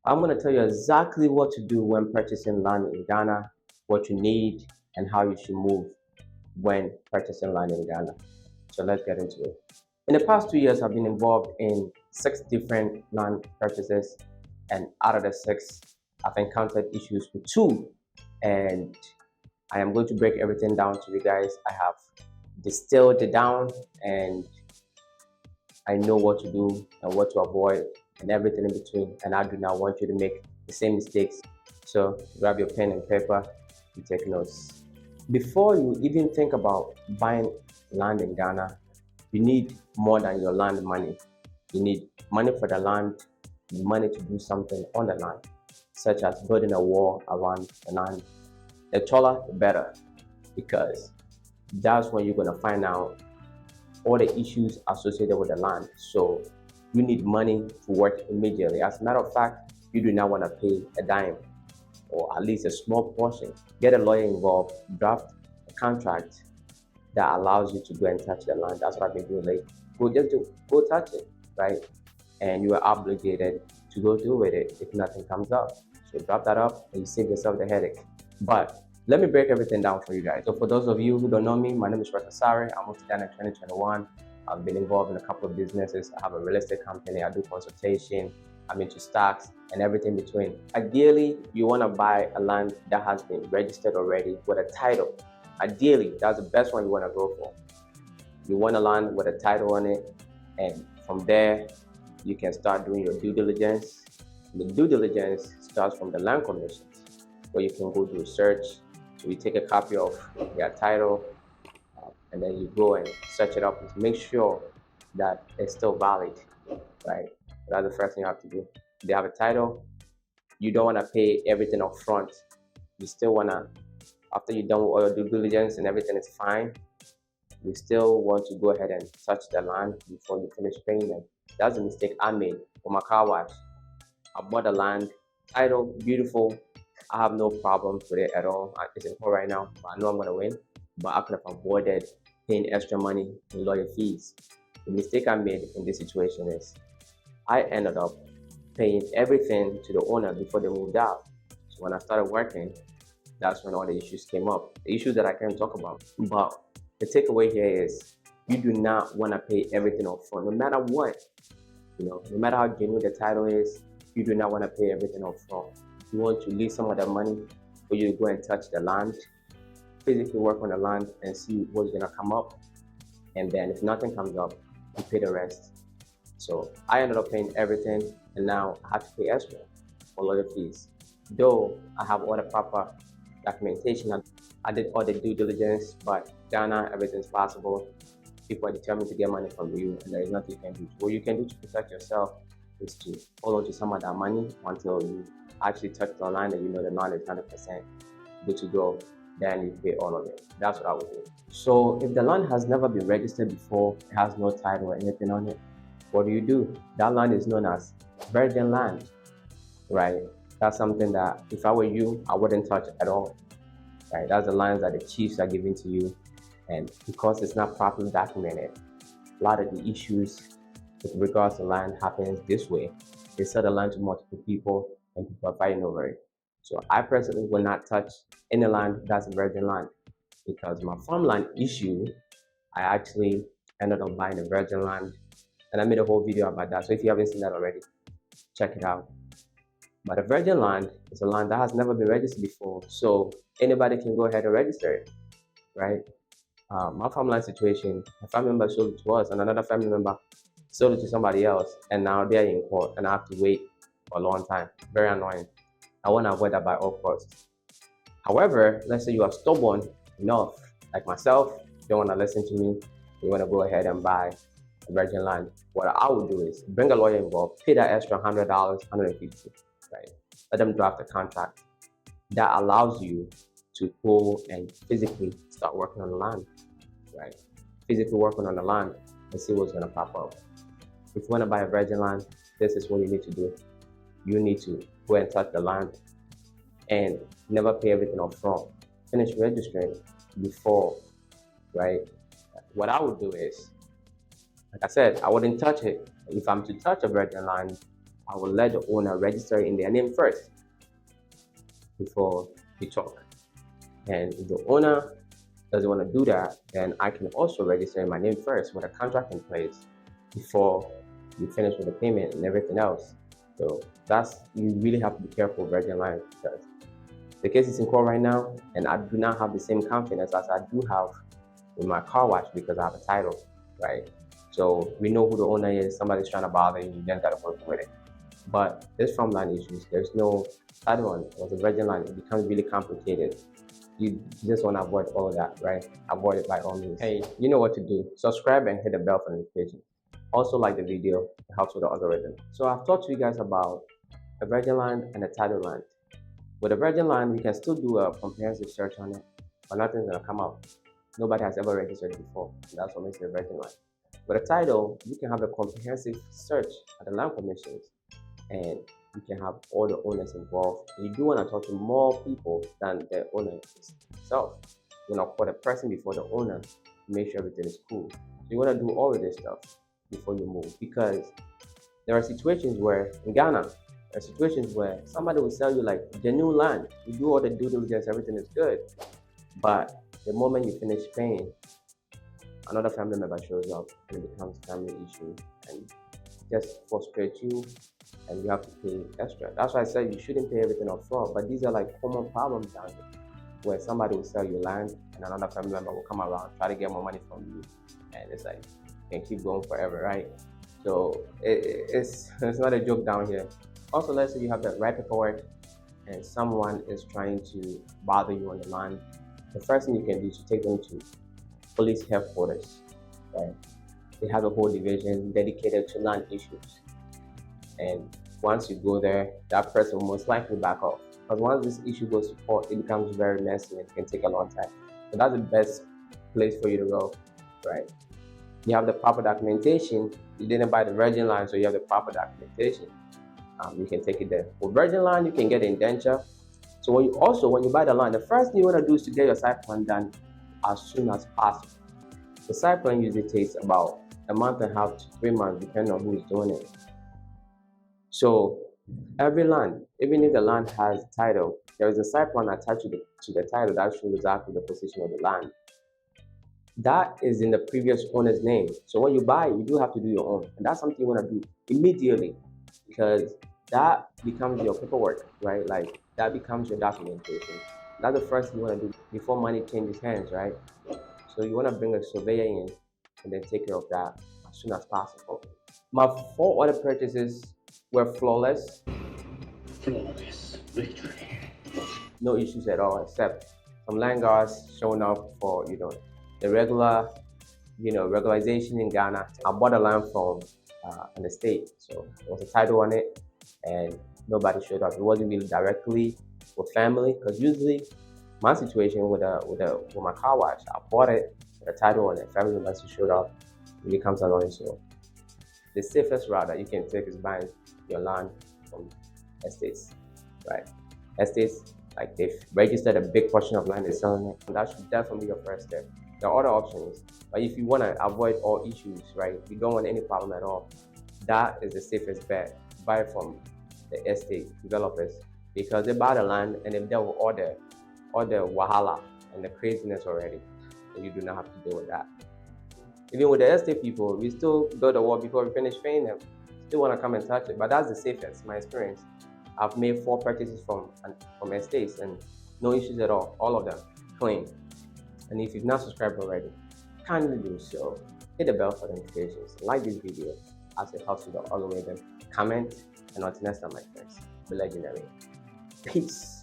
I'm going to tell you exactly what to do when purchasing land in Ghana, what you need, and how you should move when purchasing land in Ghana. So let's get into it. In the past 2 years, I've been involved in 6 different land purchases, and out of the six, I've encountered issues with two. And I am going to break everything down to you guys. I have distilled it down, and I know what to do and what to avoid and everything in between. And I do not want you to make the same mistakes. So grab your pen and paper and take notes. Before you even think about buying land in Ghana, you need more than your land money. You need money for the land, money to do something on the land, such as building a wall around the land. The taller, the better, because that's when you're going to find out all the issues associated with the land. So you need money to work immediately. As a matter of fact, you do not want to pay a dime or at least a small portion. Get a lawyer involved, draft a contract that allows you to go and touch the land. That's what I've been doing lately. Go touch it, right? And you are obligated to go do with it if nothing comes up. So drop that up and you save yourself the headache. But let me break everything down for you guys. So for those of you who don't know me, my name is Sari. I moved to Ghana in 2021. I've been involved in a couple of businesses. I have a real estate company. I do consultation. I'm into stocks and everything between. Ideally, you want to buy a land that has been registered already with a title. Ideally, that's the best one you want to go for. You want a land with a title on it, and from there, you can start doing your due diligence. The due diligence starts from the land commissions, where you can go do a search. So you take a copy of their title, and then you go and search it up and make sure that it's still valid, right? That's the first thing you have to do. If they have a title, you don't want to pay everything up front. You still want to, after you're done with all your due diligence and everything is fine, you still want to go ahead and touch the land before you finish paying them. That's a mistake I made for my car wash. I bought the land, title, beautiful. I have no problems with it at all. It's in court right now, but I know I'm gonna win. But I could have avoided paying extra money in lawyer fees. The mistake I made in this situation is I ended up paying everything to the owner before they moved out. So when I started working, that's when all the issues came up. The issues that I can't talk about. But the takeaway here is you do not want to pay everything up front, no matter what. No matter how genuine the title is, you do not want to pay everything up front. You want to leave some of the money for you to go and touch the land, physically work on the land and see what's gonna come up. And then if nothing comes up, you pay the rest. So I ended up paying everything, and now I have to pay extra for lawyer fees. Though I have all the proper documentation, I did all the due diligence, but Ghana, everything's possible. People are determined to get money from you, and there is nothing you can do. What you can do to protect yourself is to hold on to some of that money until you actually touch the line and you know the land is 100% good to go. Then you pay all of it. That's what I would do. So if the land has never been registered before, it has no title or anything on it, what do? That land is known as virgin land, right? That's something that if I were you, I wouldn't touch at all, right? That's the lands that the chiefs are giving to you. And because it's not properly documented, a lot of the issues with regards to land happens this way. They sell the land to multiple people and people are fighting over it. So I personally will not touch any land that's virgin land, because my farmland issue, I actually ended up buying a virgin land, and I made a whole video about that. So if you haven't seen that already, check it out. But a virgin land is a land that has never been registered before, so anybody can go ahead and register it, right? My farmland situation, a family member sold it to us, and another family member sold it to somebody else, and now they're in court, and I have to wait for a long time. Very annoying. I want to avoid that by all costs. However, let's say you are stubborn enough, like myself, you don't want to listen to me, you want to go ahead and buy a virgin land. What I would do is bring a lawyer involved, pay that extra $100, $150, right? Let them draft a contract that allows you to go and physically start working on the land, right? Physically working on the land and see what's going to pop up. If you want to buy a virgin land, this is what you need to do. You need to go and touch the land and never pay everything up front. Finish registering before, right? What I would do is, like I said, I wouldn't touch it. If I'm to touch a virgin land, I will let the owner register in their name first before we talk. And if the owner doesn't want to do that, then I can also register in my name first with a contract in place before you finish with the payment and everything else. So you really have to be careful with Virgin Line, because the case is in court right now, and I do not have the same confidence as I do have with my car wash because I have a title, right? So we know who the owner is. Somebody's trying to bother you, you just gotta work with it. But there's farmland issues. There's no title on it. With a Virgin Line, it becomes really complicated. You just want to avoid all of that, right? Avoid it by all means. Hey, you know what to do. Subscribe and hit the bell for notification. Also like the video, it helps with the algorithm. So I've talked to you guys about a Virgin Line and a title land. With a Virgin Line, we can still do a comprehensive search on it, but nothing's gonna come out. Nobody has ever registered before, and that's what makes it a Virgin Line. With a title, you can have a comprehensive search at the land commissions, and you can have all the owners involved. You do want to talk to more people than the owner itself. You want to call the person before the owner to make sure everything is cool. So you want to do all of this stuff before you move, because there are situations where in Ghana, there are situations where somebody will sell you like genuine land. You do all the due diligence, everything is good, but the moment you finish paying, another family member shows up and it becomes a family issue and just frustrates you, and you have to pay extra. That's why I said you shouldn't pay everything up front. But these are like common problems down here, where somebody will sell you land and another family member will come around, try to get more money from you, and it's like you can keep going forever, right? So it's not a joke down here. Also, let's say you have the right paperwork and someone is trying to bother you on the land. The first thing you can do is to take them to police headquarters, right? They have a whole division dedicated to land issues. And once you go there, that person will most likely back off. Because once this issue goes to court, it becomes very messy and it can take a long time. So that's the best place for you to go, right? You have the proper documentation. You didn't buy the Virgin Line, so you have the proper documentation. You can take it there. For Virgin Line, you can get an indenture. So when you buy the land, the first thing you want to do is to get your site plan done as soon as possible. The site plan usually takes about a month and a half to 3 months, depending on who is doing it. So every land, even if the land has title, there is a site plan attached to the title that shows exactly the position of the land. That is in the previous owner's name. So when you buy, you do have to do your own. And that's something you want to do immediately, because that becomes your paperwork, right? Like that becomes your documentation. That's the first thing you want to do before money changes hands, right? So you want to bring a surveyor in and then take care of that as soon as possible. My 4 other purchases were flawless. Flawless victory. No issues at all, except some land guards showing up for the regular regularization in Ghana. I bought a land from an estate, so there was a title on it, and nobody showed up. It wasn't really directly with family, because usually my situation with my car wash, I bought it with a title on it. Family members showed up, it becomes annoying. So the safest route that you can take is buying your land from estates, right? Estates, like they've registered a big portion of land they're selling it. That should definitely be your first step. There are other options, but if you want to avoid all issues, right? You don't want any problem at all. That is the safest bet. Buy it from the estate developers, because they buy the land and then they will order wahala and the craziness already, so you do not have to deal with that. Even with the estate people, we still build a wall before we finish paying them. Still want to come and touch it, but that's the safest. My experience. I've made 4 purchases from estates and no issues at all. All of them clean. And if you've not subscribed already, kindly do so. Hit the bell for notifications. Like this video as it helps with the algorithm. Comment, and until next time, my friends, be legendary. Peace.